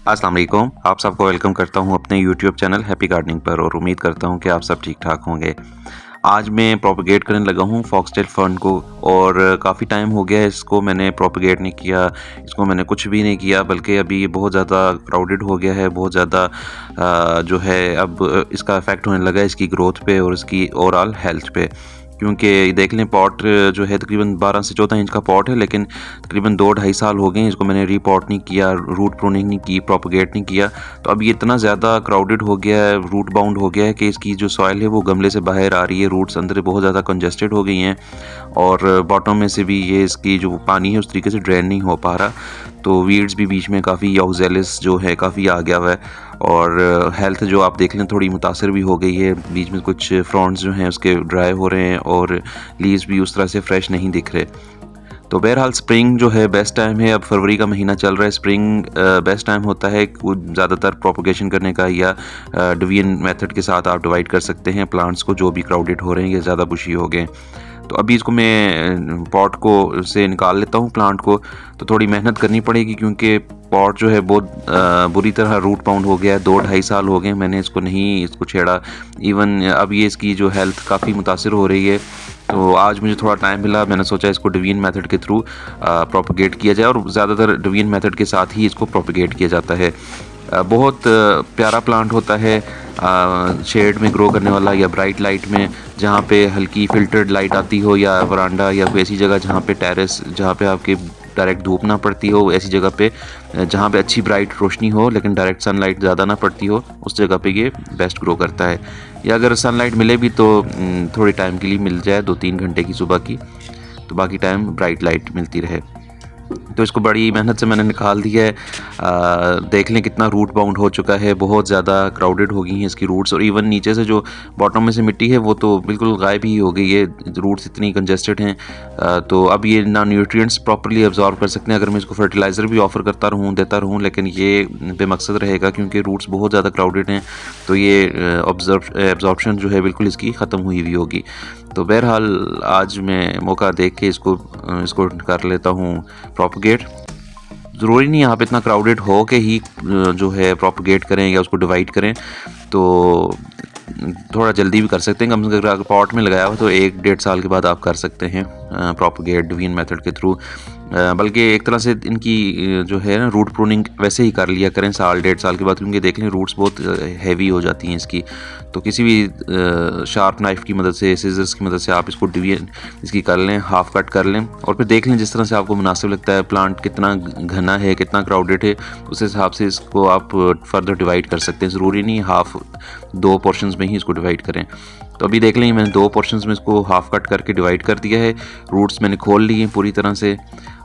अस्सलाम वालेकुम। आप सबको वेलकम करता हूँ अपने यूट्यूब चैनल हैप्पी गार्डनिंग पर और उम्मीद करता हूँ कि आप सब ठीक-ठाक होंगे। आज मैं प्रोपेगेट करने लगा हूँ फॉक्सटेल फर्न को और काफ़ी टाइम हो गया है इसको मैंने प्रोपेगेट नहीं किया, इसको मैंने कुछ भी नहीं किया बल्कि अभी ये बहुत ज़्यादा क्राउडेड हो गया है, बहुत ज़्यादा जो है अब इसका इफ़ेक्ट होने लगा है इसकी ग्रोथ पे और इसकी ओवरऑल हेल्थ पे। क्योंकि देख लें पॉट जो है तकरीबन 12 से 14 इंच का पॉट है लेकिन तकरीबन 2 ढाई साल हो गए हैं इसको मैंने रीपॉट नहीं किया, रूट प्रूनिंग नहीं की, प्रोपेगेट नहीं किया। तो अब ये इतना ज़्यादा क्राउडेड हो गया है, रूट बाउंड हो गया है कि इसकी जो सॉइल है वो गमले से बाहर आ रही है, रूट्स अंदर बहुत ज़्यादा कंजेस्टेड हो गई हैं और बॉटम में से भी ये इसकी जो पानी है उस तरीके से ड्रेन नहीं हो पा रहा। तो वीड्स भी बीच में काफ़ी ऑक्जेलिस जो है काफ़ी आ गया हुआ है और हेल्थ जो आप देख लें थोड़ी मुतासर भी हो गई है। बीच में कुछ फ्रॉन्ट्स जो हैं उसके ड्राई हो रहे हैं और लीव्स भी उस तरह से फ्रेश नहीं दिख रहे। तो बहरहाल स्प्रिंग जो है बेस्ट टाइम है, अब फरवरी का महीना चल रहा है, स्प्रिंग बेस्ट टाइम होता है ज़्यादातर प्रोपोगेशन करने का या डिवीजन मेथड के साथ आप डिवाइड कर सकते हैं प्लांट्स को जो भी क्राउडेड हो रहे हैं या ज़्यादा बुशी हो गए। तो अभी इसको मैं पॉट को से निकाल लेता हूँ प्लांट को, तो थोड़ी मेहनत करनी पड़ेगी क्योंकि पॉट जो है बहुत बुरी तरह रूट बाउंड हो गया है। 2 ढाई साल हो गए मैंने इसको छेड़ा। इवन अब ये इसकी जो हेल्थ काफ़ी मुतासिर हो रही है। तो आज मुझे थोड़ा टाइम मिला, मैंने सोचा इसको डिवीजन मेथड के थ्रू प्रोपेगेट किया जाए और ज़्यादातर डिवीजन मेथड के साथ ही इसको प्रोपेगेट किया जाता है। बहुत प्यारा प्लांट होता है शेड में ग्रो करने वाला या ब्राइट लाइट में, जहाँ पे हल्की फिल्टर्ड लाइट आती हो या वरांडा या कोई ऐसी जगह जहाँ पे टेरेस जहाँ पे आपके डायरेक्ट धूप ना पड़ती हो, ऐसी जगह पे जहाँ पे अच्छी ब्राइट रोशनी हो लेकिन डायरेक्ट सनलाइट ज़्यादा ना पड़ती हो, उस जगह पे ये बेस्ट ग्रो करता है। या अगर सनलाइट मिले भी तो थोड़ी टाइम के लिए मिल जाए, 2-3 घंटे की सुबह की, तो बाकी टाइम ब्राइट लाइट मिलती रहे। तो इसको बड़ी मेहनत से मैंने निकाल दिया है। देख लें कितना रूट बाउंड हो चुका है, बहुत ज़्यादा क्राउडेड हो गई हैं इसकी रूट्स और इवन नीचे से जो बॉटम में से मिट्टी है वो तो बिल्कुल गायब ही हो गई है, रूट्स इतनी कंजेस्टेड हैं। तो अब ये ना न्यूट्रिएंट्स प्रॉपर्ली अब्जॉर्ब कर सकते हैं अगर मैं इसको फर्टिलाइज़र भी ऑफ़र करता रहूँ देता रहूँ, लेकिन ये बेमकसद रहेगा क्योंकि रूट्स बहुत ज़्यादा क्राउडेड हैं। तो ये एब्जॉर्प्शन जो है बिल्कुल इसकी ख़त्म हुई हुई होगी। तो बहरहाल आज मैं मौका देख के इसको कर लेता हूँ प्रोपेगेट। ज़रूरी नहीं यहाँ पे इतना क्राउडेड हो के ही जो है प्रोपेगेट करें या उसको डिवाइड करें, तो थोड़ा जल्दी भी कर सकते हैं। कम से कम अगर पॉट में लगाया हो तो 1-1.5 साल के बाद आप कर सकते हैं प्रोपेगेट डिवीजन मेथड के थ्रू। बल्कि एक तरह से इनकी जो है ना रूट प्रूनिंग वैसे ही कर लिया करें 1-1.5 साल के बाद, क्योंकि देख लें रूट्स बहुत हैवी हो जाती हैं इसकी। तो किसी भी शार्प नाइफ़ की मदद से, सीजर्स की मदद से आप इसको डिवीजन इसकी कर लें, हाफ कट कर लें और फिर देख लें जिस तरह से आपको मुनासिब लगता है, प्लांट कितना घना है, कितना क्राउडेड है, उस हिसाब से इसको आप फर्दर डिवाइड कर सकते हैं। ज़रूरी नहीं हाफ 2 पोर्शंस में ही इसको डिवाइड करें। तो अभी देख लें मैंने 2 पोर्शंस में इसको हाफ कट करके डिवाइड कर दिया है। रूट्स मैंने खोल लिए हैं पूरी तरह से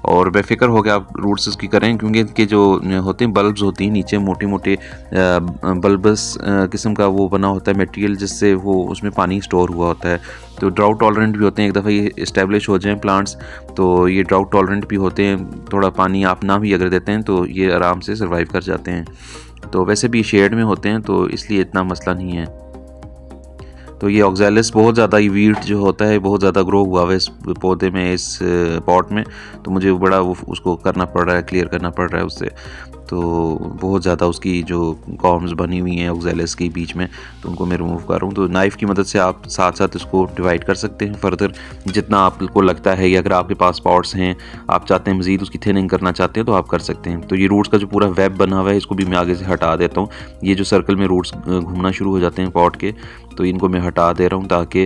और बेफिक्र हो गया आप रूट्स इसकी करें, क्योंकि इनके जो होते हैं बल्ब्स होती हैं नीचे मोटे मोटे बल्बस किस्म का वो बना होता है मटेरियल, जिससे वो उसमें पानी स्टोर हुआ होता है। तो ड्राउट टॉलरेंट भी होते हैं, एक दफ़ा ये इस्टेब्लिश हो जाएं प्लांट्स तो ये ड्राउट टॉलरेंट भी होते हैं। थोड़ा पानी आप ना भी अगर देते हैं तो ये आराम से सर्वाइव कर जाते हैं। तो वैसे भी शेड में होते हैं तो इसलिए इतना मसला नहीं है। तो ये ऑक्जेलिस बहुत ज़्यादा ये वीट जो होता है बहुत ज़्यादा ग्रो हुआ है इस पौधे में, इस पॉट में, तो मुझे बड़ा वो उसको करना पड़ रहा है, क्लियर करना पड़ रहा है उससे। तो बहुत ज़्यादा उसकी जो कॉर्म्स बनी हुई हैं ऑक्जेलिस के बीच में, तो उनको मैं रिमूव कर रहा हूँ। तो नाइफ़ की मदद से आप साथ साथ इसको डिवाइड कर सकते हैं फर्दर जितना आपको लगता है, या अगर आपके पास पॉट्स हैं आप चाहते हैं मज़ीद उसकी थिनिंग करना चाहते हैं तो आप कर सकते हैं। तो ये रूट्स का जो पूरा वेब बना हुआ है इसको भी मैं आगे से हटा देता हूँ। ये जो सर्कल में रूट्स घूमना शुरू हो जाते हैं पॉट के, तो इनको मैं हटा दे रहा हूँ ताकि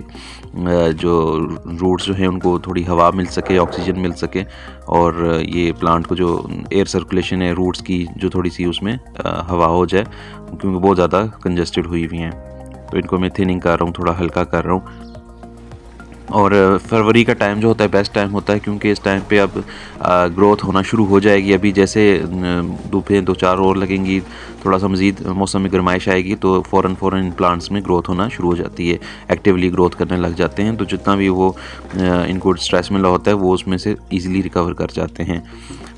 जो रूट्स जो हैं उनको थोड़ी हवा मिल सके, ऑक्सीजन मिल सके और ये प्लांट को जो एयर सर्कुलेशन है रूट्स की जो थोड़ी सी उसमें हवा हो जाए, क्योंकि बहुत ज़्यादा कंजेस्टेड हुई हुई हैं। तो इनको मैं थिनिंग कर रहा हूँ, थोड़ा हल्का कर रहा हूँ। और फरवरी का टाइम जो होता है बेस्ट टाइम होता है, क्योंकि इस टाइम पे अब ग्रोथ होना शुरू हो जाएगी। अभी जैसे धूपें 2-4 और लगेंगी, थोड़ा सा मज़ीद मौसम में गर्माइश आएगी तो फ़ौरन इन प्लांट्स में ग्रोथ होना शुरू हो जाती है, एक्टिवली ग्रोथ करने लग जाते हैं। तो जितना भी वो इनको स्ट्रेस मिला होता है वो उसमें से ईज़िली रिकवर कर जाते हैं।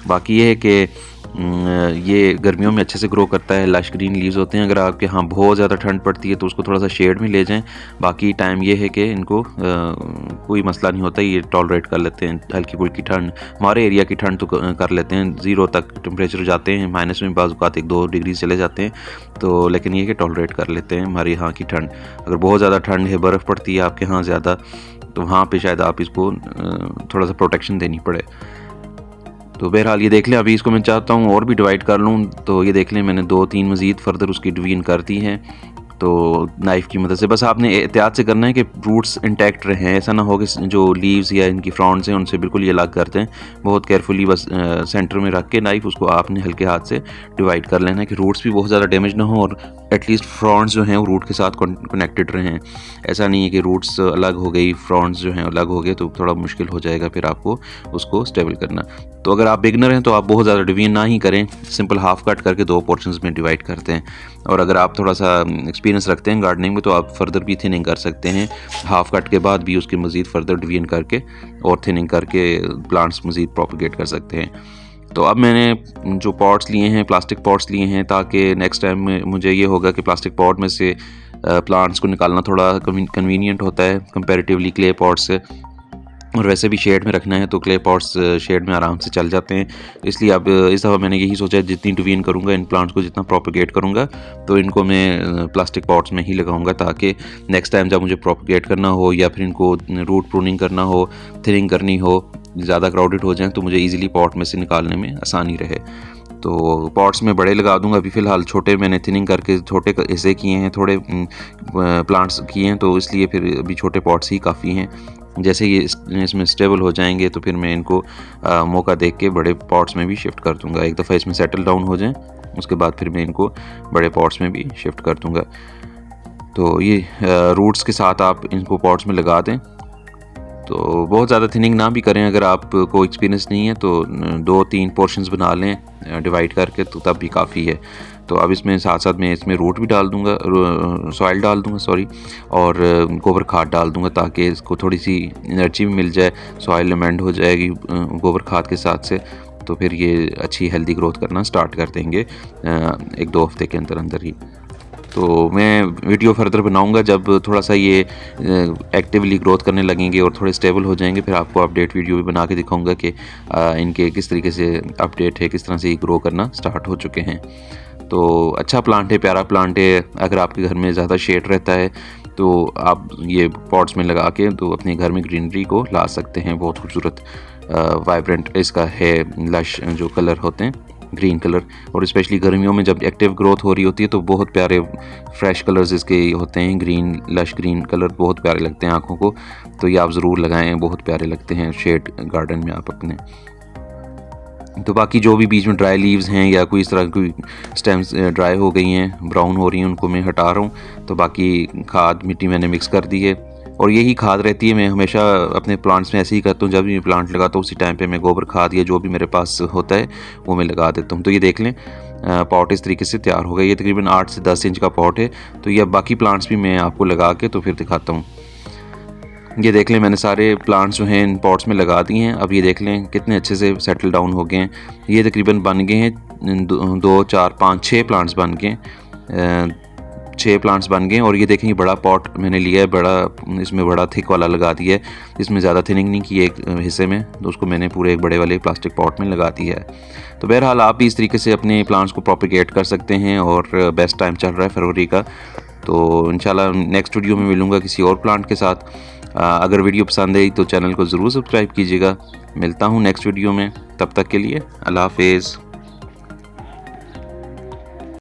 बाकी ये है कि ये गर्मियों में अच्छे से ग्रो करता है, लश ग्रीन लीव्स होते हैं। अगर आपके यहाँ बहुत ज़्यादा ठंड पड़ती है तो उसको थोड़ा सा शेड में ले जाएं। बाकी टाइम ये है कि इनको कोई मसला नहीं होता, ये टॉलरेट कर लेते हैं हल्की फुल्की ठंड। हमारे एरिया की ठंड तो कर लेते हैं, 0 तक टेम्परेचर जाते हैं, माइनस में बाज़ औक़ात 1-2 डिग्री चले जाते हैं तो, लेकिन ये कि टॉलरेट कर लेते हैं हमारे यहाँ की ठंड। अगर बहुत ज़्यादा ठंड है, बर्फ़ पड़ती है आपके यहाँ ज़्यादा, तो वहाँ पे शायद आप इसको थोड़ा सा प्रोटेक्शन देनी पड़े। तो बहरहाल ये देख लें, अभी इसको मैं चाहता हूँ और भी डिवाइड कर लूँ। तो ये देख लें, मैंने 2-3 मज़ीद फर्दर उसकी डिवीजन कर दी हैं। तो नाइफ़ की मदद से बस आपने एहतियात से करना है कि रूट्स इंटैक्ट रहें, ऐसा ना हो कि जो लीव्स या इनकी फ्रॉन्ट्स हैं उनसे बिल्कुल ये अलग करते हैं। बहुत केयरफुली बस सेंटर में रख के नाइफ़ उसको आपने हल्के हाथ से डिवाइड कर लेना है कि रूट्स भी बहुत ज़्यादा डैमेज ना हो और एटलीस्ट फ्रॉन्ट्स जो हैं वो रूट के साथ कनेक्टेड रहें। ऐसा नहीं है कि रूट्स अलग हो गई, फ्रॉन्ट्स जो हैं अलग हो गए तो थोड़ा मुश्किल हो जाएगा फिर आपको उसको स्टेबल करना। तो अगर आप बिगनर हैं तो आप बहुत ज़्यादा डिवीजन ना ही करें, सिंपल हाफ कट करके 2 पोर्शंस में डिवाइड करते हैं। और अगर आप थोड़ा सा एक्सपीरियंस रखते हैं गार्डनिंग में तो आप फर्दर भी थिनिंग कर सकते हैं, हाफ कट के बाद भी उसकी मज़ीद फर्दर डिवीजन करके और थिनिंग करके प्लांट्स मज़ीद प्रोपगेट कर सकते हैं। तो अब मैंने जो पॉट्स लिए हैं, प्लास्टिक पॉट्स लिए हैं, ताकि नेक्स्ट टाइम मुझे ये होगा कि प्लास्टिक पॉट में से प्लांट्स को निकालना थोड़ा कन्वीनियंट होता है कंपैरेटिवली क्ले पॉट से। और वैसे भी शेड में रखना है तो क्ले पॉट्स शेड में आराम से चल जाते हैं। इसलिए अब इस दफ़ा मैंने यही सोचा है, जितनी डिवीजन करूँगा इन प्लांट्स को, जितना प्रोपगेट करूँगा तो इनको मैं प्लास्टिक पॉट्स में ही लगाऊंगा, ताकि नेक्स्ट टाइम जब मुझे प्रोपगेट करना हो या फिर इनको रूट प्रूनिंग करना हो, थिनिंग करनी हो, ज़्यादा क्राउडेड हो जाए तो मुझे ईज़िली पॉट में से निकालने में आसानी रहे। तो पॉट्स में बड़े लगा दूंगा। अभी फ़िलहाल छोटे मैंने थिनिंग करके छोटे हिस्से किए हैं, थोड़े प्लांट्स किए हैं, तो इसलिए फिर अभी छोटे पॉट्स ही काफ़ी हैं। जैसे ये इसमें स्टेबल हो जाएंगे तो फिर मैं इनको मौका देख के बड़े पॉट्स में भी शिफ्ट कर दूंगा। एक दफ़ा इसमें सेटल डाउन हो जाएं उसके बाद फिर मैं इनको बड़े पॉट्स में भी शिफ्ट कर दूंगा। तो ये रूट्स के साथ आप इनको पॉट्स में लगा दें। तो बहुत ज़्यादा थिनिंग ना भी करें, अगर आपको एक्सपीरियंस नहीं है तो 2-3 पोर्शंस बना लें डिवाइड करके, तो तब भी काफ़ी है। तो अब इसमें साथ साथ मैं इसमें रूट भी डाल दूंगा, सॉइल डाल दूंगा सॉरी, और गोबर खाद डाल दूंगा ताकि इसको थोड़ी सी एनर्जी भी मिल जाए, सॉइल अमेंड हो जाएगी गोबर खाद के साथ से, तो फिर ये अच्छी हेल्दी ग्रोथ करना स्टार्ट कर देंगे 1-2 हफ्ते के अंदर अंदर ही। तो मैं वीडियो फर्दर बनाऊंगा जब थोड़ा सा ये एक्टिवली ग्रोथ करने लगेंगे और थोड़े स्टेबल हो जाएंगे, फिर आपको अपडेट वीडियो भी बना के दिखाऊंगा कि इनके किस तरीके से अपडेट है, किस तरह से ये ग्रो करना स्टार्ट हो चुके हैं। तो अच्छा प्लांट है, प्यारा प्लांट है। अगर आपके घर में ज़्यादा शेड रहता है तो आप ये पॉट्स में लगा के तो अपने घर में ग्रीनरी को ला सकते हैं। बहुत खूबसूरत वाइब्रेंट इसका है, लश जो कलर होते हैं ग्रीन कलर, और स्पेशली गर्मियों में जब एक्टिव ग्रोथ हो रही होती है तो बहुत प्यारे फ्रेश कलर्स इसके होते हैं। ग्रीन लश ग्रीन कलर बहुत प्यारे लगते हैं आँखों को, तो ये आप ज़रूर लगाएं, बहुत प्यारे लगते हैं शेड गार्डन में आप अपने। तो बाकी जो भी बीच में ड्राई लीव्स हैं या कोई इस तरह की स्टेम्स ड्राई हो गई हैं, ब्राउन हो रही हैं, उनको मैं हटा रहा हूँ। तो बाकी खाद मिट्टी मैंने मिक्स कर दी है और यही खाद रहती है। मैं हमेशा अपने प्लांट्स में ऐसे ही करता हूँ, जब भी प्लांट लगाता हूँ उसी टाइम पे मैं गोबर खाद या जो भी मेरे पास होता है वो मैं लगा देता हूँ। तो ये देख लें पॉट इस तरीके से तैयार हो गया। ये तकरीबन 8 से 10 इंच का पॉट है। तो ये बाकी प्लांट्स भी मैं आपको लगा के तो फिर दिखाता हूँ। ये देख लें मैंने सारे प्लांट्स जो हैं इन पॉट्स में लगा दिए हैं। अब ये देख लें कितने अच्छे से सेटल डाउन हो गए हैं। ये तकरीबन बन गए हैं 2, 4, 5, 6 प्लांट्स बन गए, 6 प्लांट्स बन गए। और ये देखें ये बड़ा पॉट मैंने लिया है, बड़ा इसमें बड़ा थिक वाला लगा दिया है। इसमें ज़्यादा थिनिंग नहीं की एक हिस्से में, तो उसको मैंने पूरे एक बड़े वाले प्लास्टिक पॉट में लगा दिया है। तो बहरहाल आप भी इस तरीके से अपने प्लांट्स को प्रोपेगेट कर सकते हैं। और बेस्ट टाइम चल रहा है फरवरी का, तो इंशाल्लाह नेक्स्ट वीडियो में मिलूँगा किसी और प्लांट के साथ। अगर वीडियो पसंद आई तो चैनल को ज़रूर सब्सक्राइब कीजिएगा। मिलता हूँ नेक्स्ट वीडियो में, तब तक के लिए अल्लाह हाफिज़।